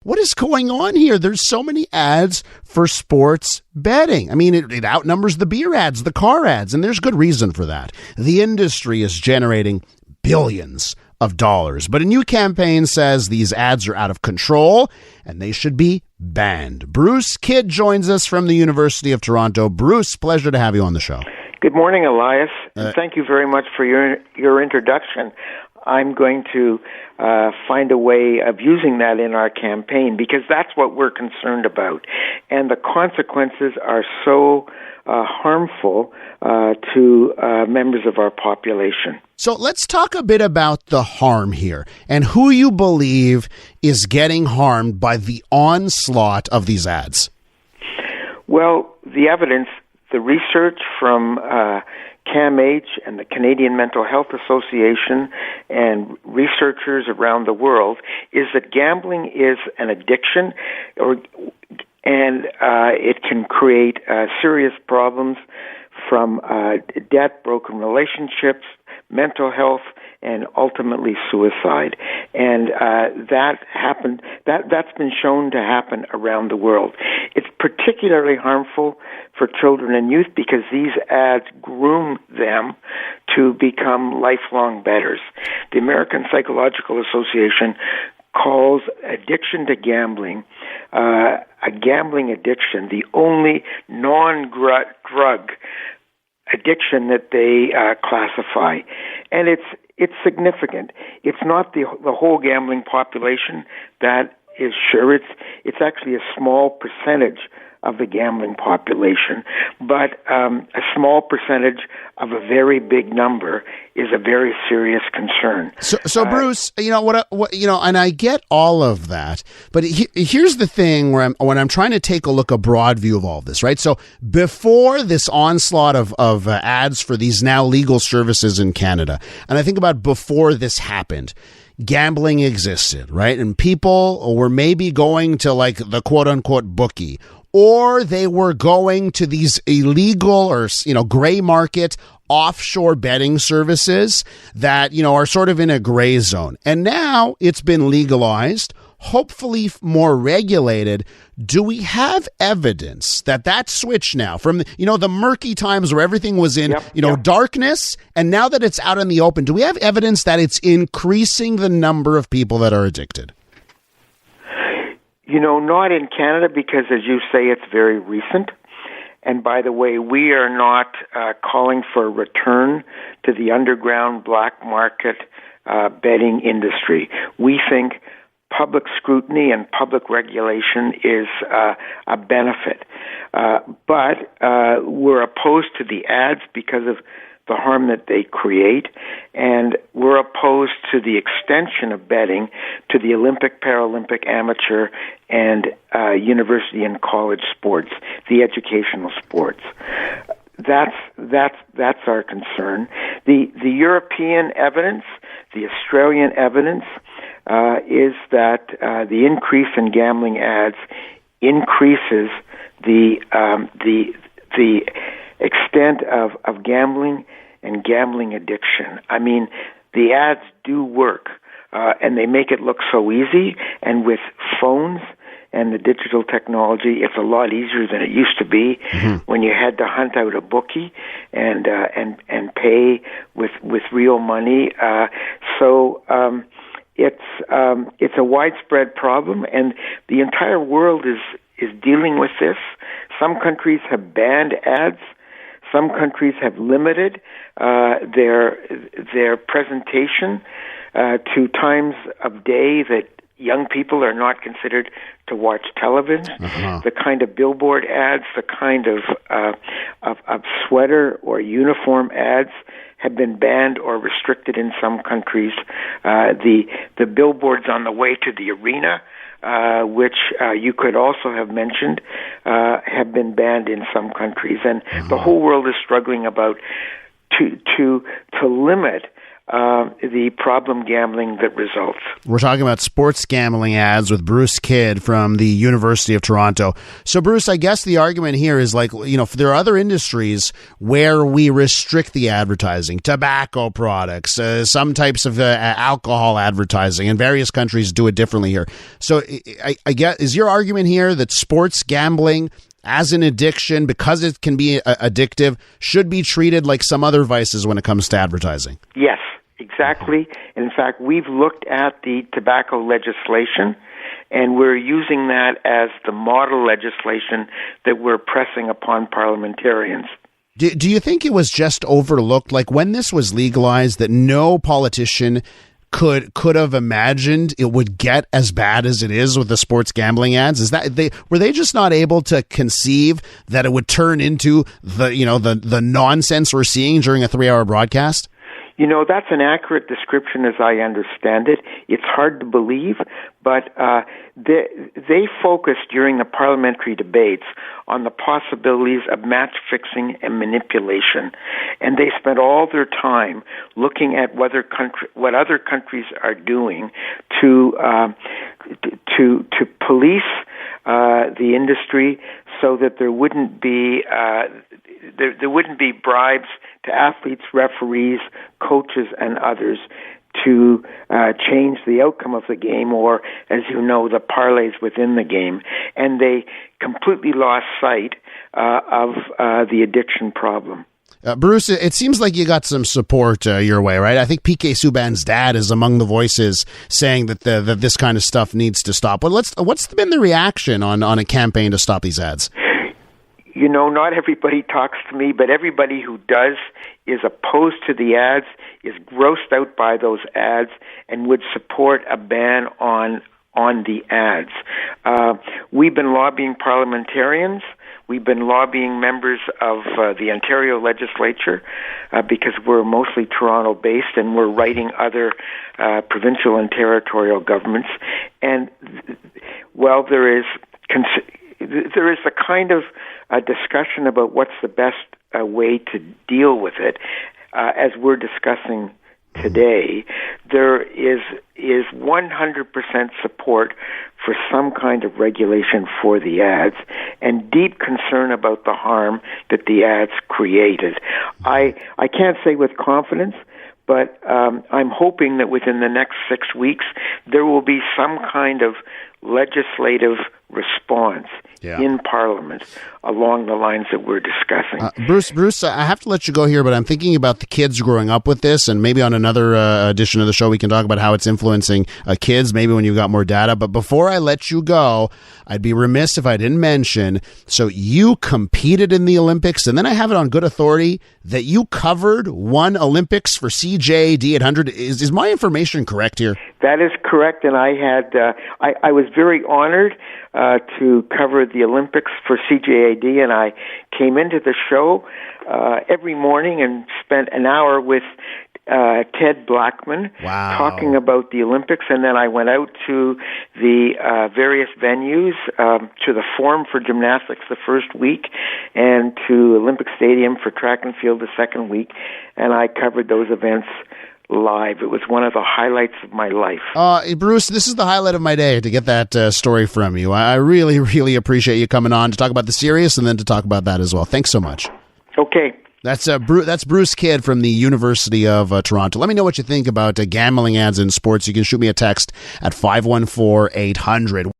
What is going on here? There's so many ads for sports betting. I mean, it outnumbers the beer ads, the car ads, and there's good reason for that. The industry is generating billions of dollars, but a new campaign says these ads are out of control and they should be banned. Bruce Kidd joins us from the University of Toronto. Bruce, pleasure to have you on the show. Good morning, Elias, and thank you very much for your introduction. I'm going to find a way of using that in our campaign because that's what we're concerned about. And the consequences are so harmful to members of our population. So let's talk a bit about the harm here and who you believe is getting harmed by the onslaught of these ads. Well, the evidence, the research from CAMH and the Canadian Mental Health Association and researchers around the world is that gambling is an addiction, and it can create serious problems from debt, broken relationships, mental health, and ultimately suicide. And that's been shown to happen around the world. It's particularly harmful for children and youth because these ads groom them to become lifelong bettors. The American Psychological Association calls addiction to gambling a gambling addiction, the only non-drug addiction that they classify. And it's significant. It's not the whole gambling population that is sure. It's actually a small percentage of the gambling population, but a small percentage of a very big number is a very serious concern. So Bruce, and I get all of that, but here's the thing when I'm trying to take a look, a broad view of all of this, right? So before this onslaught of ads for these now legal services in Canada, and I think about before this happened, gambling existed, right? And people were maybe going to like the quote unquote bookie, or they were going to these illegal or, gray market offshore betting services that, are sort of in a gray zone. And now it's been legalized, hopefully more regulated. Do we have evidence that switch now from, the murky times where everything was in, darkness, and now that it's out in the open, do we have evidence that it's increasing the number of people that are addicted? Not in Canada because, as you say, it's very recent. And by the way, we are not calling for a return to the underground black market betting industry. We think public scrutiny and public regulation is a benefit. But we're opposed to the ads because of the harm that they create, and we're opposed to the extension of betting to the Olympic, Paralympic, amateur, and university and college sports, the educational sports. That's our concern. The European evidence, the Australian evidence, is that the increase in gambling ads increases the extent of gambling and gambling addiction. I mean, the ads do work, and they make it look so easy. And with phones and the digital technology, it's a lot easier than it used to be when you had to hunt out a bookie and pay with real money. So it's a widespread problem, and the entire world is dealing with this. Some countries have banned ads. Some countries have limited their presentation to times of day that young people are not considered to watch television. The kind of billboard ads, the kind of sweater or uniform ads have been banned or restricted in some countries. The billboards on the way to the arena, which you could also have mentioned, have been banned in some countries, and the whole world is struggling about to limit the problem gambling that results. We're talking about sports gambling ads with Bruce Kidd from the University of Toronto. So, Bruce, I guess the argument here is like, there are other industries where we restrict the advertising, tobacco products, some types of alcohol advertising, and various countries do it differently here. So I get, is your argument here that sports gambling as an addiction, because it can be addictive, should be treated like some other vices when it comes to advertising? Yes, exactly. In fact, we've looked at the tobacco legislation, and we're using that as the model legislation that we're pressing upon parliamentarians. Do you think it was just overlooked, like when this was legalized, that no politician could have imagined it would get as bad as it is with the sports gambling ads? Is that were they just not able to conceive that it would turn into the nonsense we're seeing during a 3-hour broadcast? That's an accurate description as I understand it. It's hard to believe, but they focused during the parliamentary debates on the possibilities of match fixing and manipulation, and they spent all their time looking at what other countries are doing to police the industry so that there wouldn't be bribes to athletes, referees, coaches, and others to change the outcome of the game, or, as you know, the parlays within the game. And they completely lost sight of the addiction problem. Bruce, it seems like you got some support your way, right? I think PK Subban's dad is among the voices saying that that this kind of stuff needs to stop. But what's been the reaction on a campaign to stop these ads? Not everybody talks to me, but everybody who does is opposed to the ads, is grossed out by those ads, and would support a ban on the ads. We've been lobbying parliamentarians. We've been lobbying members of the Ontario legislature because we're mostly Toronto-based, and we're writing other provincial and territorial governments. And, well, there is a kind of discussion about what's the best way to deal with it. As we're discussing today, there is 100% support for some kind of regulation for the ads, and deep concern about the harm that the ads created. I can't say with confidence, but I'm hoping that within the next 6 weeks there will be some kind of legislative response in Parliament along the lines that we're discussing. Bruce, I have to let you go here, but I'm thinking about the kids growing up with this, and maybe on another edition of the show we can talk about how it's influencing kids, maybe when you've got more data. But before I let you go, I'd be remiss if I didn't mention, so you competed in the Olympics, and then I have it on good authority that you won Olympics for CJAD 800. Is my information correct here? That is correct, and I had I was very honored to cover the Olympics for CJAD, and I came into the show every morning and spent an hour with Ted Blackman talking about the Olympics, and then I went out to the various venues, to the Forum for Gymnastics the first week, and to Olympic Stadium for track and field the second week, and I covered those events live. It was one of the highlights of my life. Bruce, this is the highlight of my day to get that story from you. I really, really appreciate you coming on to talk about the serious and then to talk about that as well. Thanks so much. Okay. That's Bruce Kidd from the University of Toronto. Let me know what you think about gambling ads in sports. You can shoot me a text at 514-800.